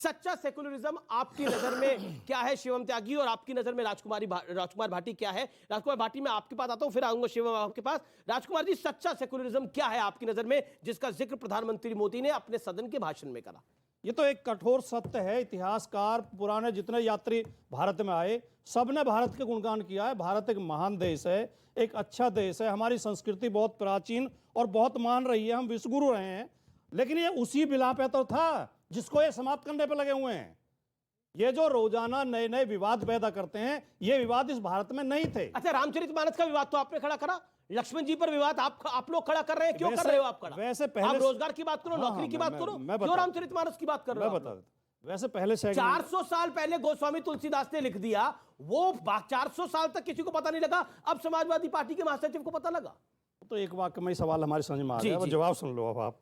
सच्चा सेकुलरिज्म आपकी नजर में क्या है शिवम त्यागी, और आपकी नजर में राजकुमार भाटी क्या है? राजकुमार भाटी, मैं आपके पास आता हूं, फिर आऊंगा शिवम आपके पास। राजकुमार जी, सच्चा सेकुलरिज्म क्या है आपकी नजर में, जिसका जिक्र प्रधानमंत्री मोदी ने अपने सदन के भाषण में करा? ये तो एक कठोर सत्य है। इतिहासकार पुराने जितने यात्री भारत में आए सबने भारत के गुणगान किया है। भारत एक महान देश है, एक अच्छा देश है, हमारी संस्कृति बहुत प्राचीन और बहुत मान रही है, हम विश्वगुरु रहे हैं। लेकिन ये उसी बिला पे तो था जिसको ये समाप्त करने पे लगे हुए हैं। ये जो रोजाना नए नए विवाद पैदा करते हैं, ये विवाद इस भारत में नहीं थे। अच्छा, रामचरितमानस का विवाद तो आपने खड़ा करा, लक्ष्मण जी पर विवाद आप लोग खड़ा कर रहे हैं, क्यों कर रहे हो आप खड़ा? वैसे पहले आप रोजगार की बात करो, नौकरी की बात करो, क्यों रामचरितमानस की बात कर रहे हो? मैं बता देता। वैसे पहले से 400 साल पहले गोस्वामी तुलसीदास ने लिख दिया, वो 400 साल तक किसी को पता नहीं लगा, अब समाजवादी पार्टी के महासचिव को पता लगा। तो एक वाक्य में सवाल हमारे समझ में आ गया, जवाब सुन लो अब आप।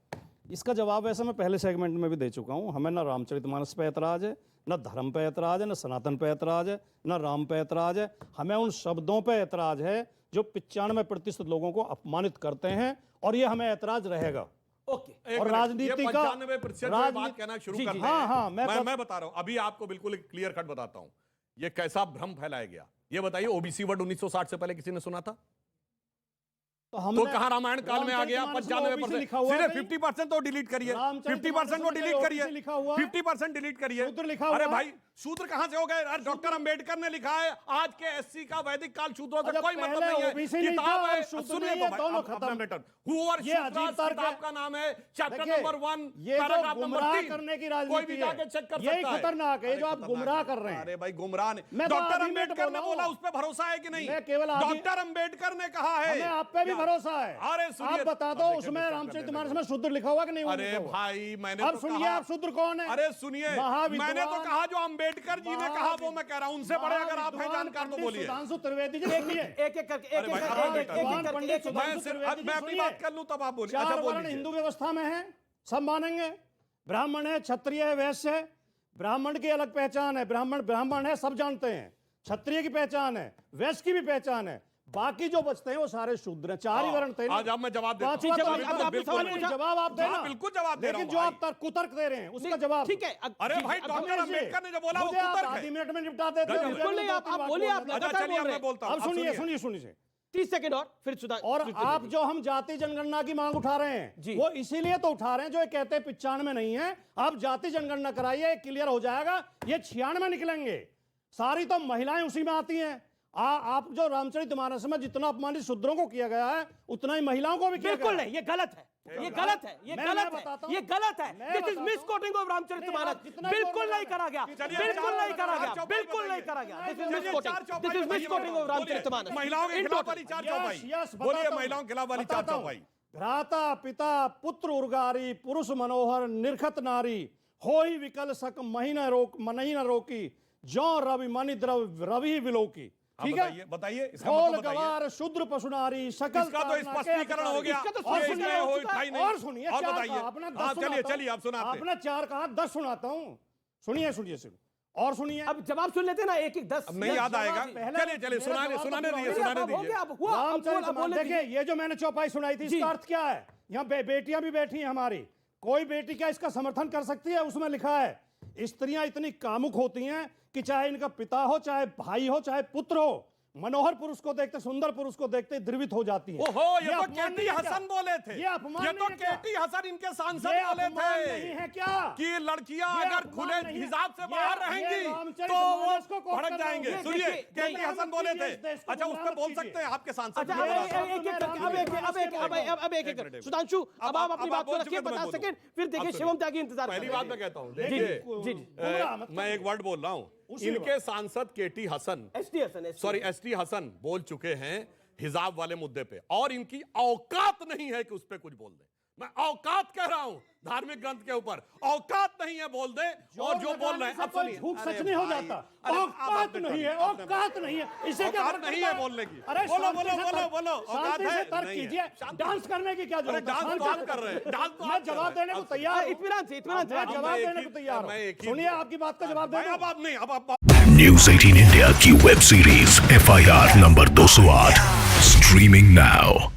इसका जवाब वैसे मैं पहले सेगमेंट में भी दे चुका हूं। हमें ना रामचरितमानस पे ऐतराज है, न धर्म पे ऐतराज है, न सनातन पे ऐतराज है, न राम पे ऐतराज है। हमें उन शब्दों पे ऐतराज है जो 95% लोगों को अपमानित करते हैं, और ये हमें ऐतराज रहेगा। ओके। और राजनीति का 95% बात कहना शुरू कर रहे हैं। हाँ, मैं बता रहा हूं, अभी आपको बिल्कुल क्लियर कट बताता हूं ये कैसा भ्रम फैलाया गया। ये बताइए, ओबीसी वर्ड 1960 से पहले किसी ने सुना था? तो कहां रामायण काल में आ गया 95%? सिर्फ 50% तो डिलीट करिए, 50% तो डिलीट करिए, 50% डिलीट करिए। अरे भाई, शूद्र कहां से हो गए? डॉक्टर अंबेडकर ने लिखा है आज के एससी का वैदिक काल शूद्रों से कोई मतलब नहीं है। किताब है, सुनिए तो किताब का नाम है चैप्टर नंबर 1 पैराग्राफ नंबर 3। कोई भी जाके चेक कर सकता है। खतरनाक है जो आप गुमराह कर रहे हैं। अरे भाई, गुमराह नहीं, डॉक्टर अंबेडकर ने बोला, उस पर भरोसा है कि नहीं? डॉक्टर अंबेडकर ने कहा है, आप पे भी भरोसा है। अरे आप बता दो, उसमें रामचरितमानस में शूद्र लिखा हुआ कि नहीं? अरे भाई, मैंने अब सुनिए, आप शूद्र कौन है? अरे सुनिए, मैंने तो कहा जो अंबेडकर जी ने कहा वो मैं कह रहा हूं। उनसे बड़े अगर आप हैं जानकार तो बोलिए। सुधांशु त्रिवेदी जी, एक एक करके मैं अपनी बात कर लूं तब आप बोलिए। चार वर्ण हिंदू व्यवस्था में है, सब मानेंगे। ब्राह्मण है, क्षत्रिय है, वैश्य है। ब्राह्मण की अलग पहचान है, ब्राह्मण है, सब जानते हैं। क्षत्रिय की पहचान है, वैश्य की भी पहचान है। बाकी जो बचते हैं वो सारे शूद्र हैं। चार ही वर्ण थे। आज अब मैं जवाब देता हूं। जवाब आप देना, बिल्कुल जवाब दे रहा हूं। लेकिन जो आप कुतर्क दे रहे हैं उसका जवाब ठीक है। अरे भाई, डॉक्टर अंबेडकर ने जो बोला वो कुतर्क है। 10 मिनट में निपटा देते हैं। बिल्कुल नहीं, आप बोलिए, आप लगातार बोल रहे हैं। बोलता हूं। अब सुनिए 30 सेकंड और फिर सुधार। और आप जो हम जाति जनगणना की मांग उठा रहे हैं वो इसीलिए तो उठा रहे हैं, जो ये कहते हैं 95 नहीं है। आप जाति जनगणना कराइए, क्लियर हो जाएगा। ये 96 निकलेंगे। सारी तो महिलाएं उसी में आती हैं। आप जो रामचरितमानस में जितना अपमानित शूद्रों को किया गया है उतना ही महिलाओं को भी किया गया। बिल्कुल नहीं, ये गलत है, ये गलत है, ये गलत है, ये गलत है। This is misquoting of Ramcharitmanas. बिल्कुल नहीं करा गया, बिल्कुल नहीं करा गया, बिल्कुल नहीं करा गया। This is misquoting of Ramcharitmanas. महिलाओं के खिलाफ वाली 4 चौपाई बोलिए, महिलाओं के खिलाफ वाली 4 चौपाई। भ्राता पिता पुत्र उर्गारी, पुरुष मनोहर निरखत नारी, होई विकल सक मही न रोकी, जो रवि मणि द्रव रवि विलोकी। ठीक है, बताइए गवार शूद्र पशुनारी सकल। इसका तो स्पष्टीकरण हो गया। और सुनिए और बताइए। चलिए आप सुना। आपने 4 कहा, 10 सुनाता हूँ। सुनिए और सुनिए। अब जवाब सुन लेते ना, 1-1 10 नहीं याद आएगा। चलिए सुनाने दीजिए। देखिए, ये जो मैंने चौपाई सुनाई थी, इसका अर्थ क्या है? यहाँ बेटियां भी बैठी हैं हमारी। कोई बेटी क्या इसका समर्थन कर सकती है? उसमें लिखा है स्त्रियां इतनी कामुक होती हैं कि चाहे इनका पिता हो, चाहे भाई हो, चाहे पुत्र हो, मनोहर पुरुष को देखते, सुंदर पुरुष को देखते द्रवित हो जाती है। ओहो, ये तो केटी हसन बोले थे। ये अपमान ये तो केटी हसन इनके सांसद बोले थे। नहीं है क्या कि लड़कियां अगर खुले हिजाब से बाहर रहेंगी तो वो भड़क जाएंगे? सुनिए, केटी हसन बोले थे। अच्छा, उस पर बोल सकते हैं आपके सांसद? अब एक सुधांशु, अब आप अपनी बात को रखिए 50 सेकंड, फिर देखिए शिवम त्यागी इंतजार। पहली बात मैं कहता हूं, देखिए मैं एक वर्ड बोल रहा हूं। इनके सांसद केटी हसन, एसटी हसन बोल चुके हैं हिजाब वाले मुद्दे पे, और इनकी औकात नहीं है कि उस पे कुछ बोल दे। मैं औकात कह रहा हूं, धार्मिक ग्रंथ के ऊपर औकात नहीं है बोल दे। और जो बोल रहे हैं, अब सुनिए, झूठ सच नहीं हो जाता। औकात नहीं है, औकात नहीं है, इसे क्या औकात नहीं है बोलने की? अरे बोलो औकात है? तर्क कीजिए। डांस करने की क्या जरूरत है? डांस तो आप कर रहे हैं। डांस तो मैं जवाब देने को तैयार हूं। इत्मीनान से जवाब देने को तैयार हूं। सुनिए, आपकी बात का जवाब दें। अब आप नहीं, अब आप न्यूज़ 18 इंडिया की web series FIR number 208 streaming now.